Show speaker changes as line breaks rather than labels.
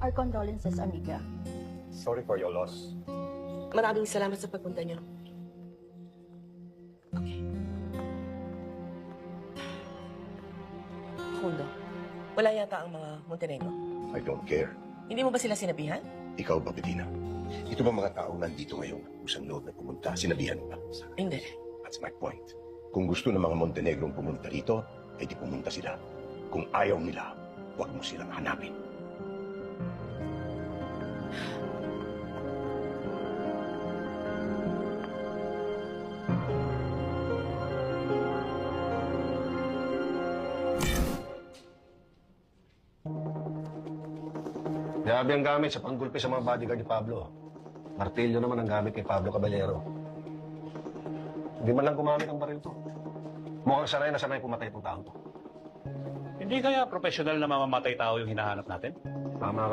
Our condolences, amiga.
Sorry for your loss.
Maraming salamat sa pagpunta niyo. Okay. Facundo, wala yata ang mga Montenegro.
I don't care.
Hindi mo ba sila sinabihan?
Ikaw ba, Bettina? Ito ba mga taong nandito ngayon usang loob na pumunta? Sinabihan mo ba?
Hindi.
That's my point. Kung gusto ng mga Montenegrong pumunta rito, ay di pumunta sila. Kung ayaw nila, huwag mo silang hanapin.
Grabe ang gamit sa panggulpi sa mga bodyguard ni Pablo. Martilyo naman ang gamit kay Pablo Caballero. Hindi man lang gumamit ang baril to. Mukhang sanay pumatay itong taong to.
Hindi kaya professional na mamamatay tao yung hinahanap natin?
Tama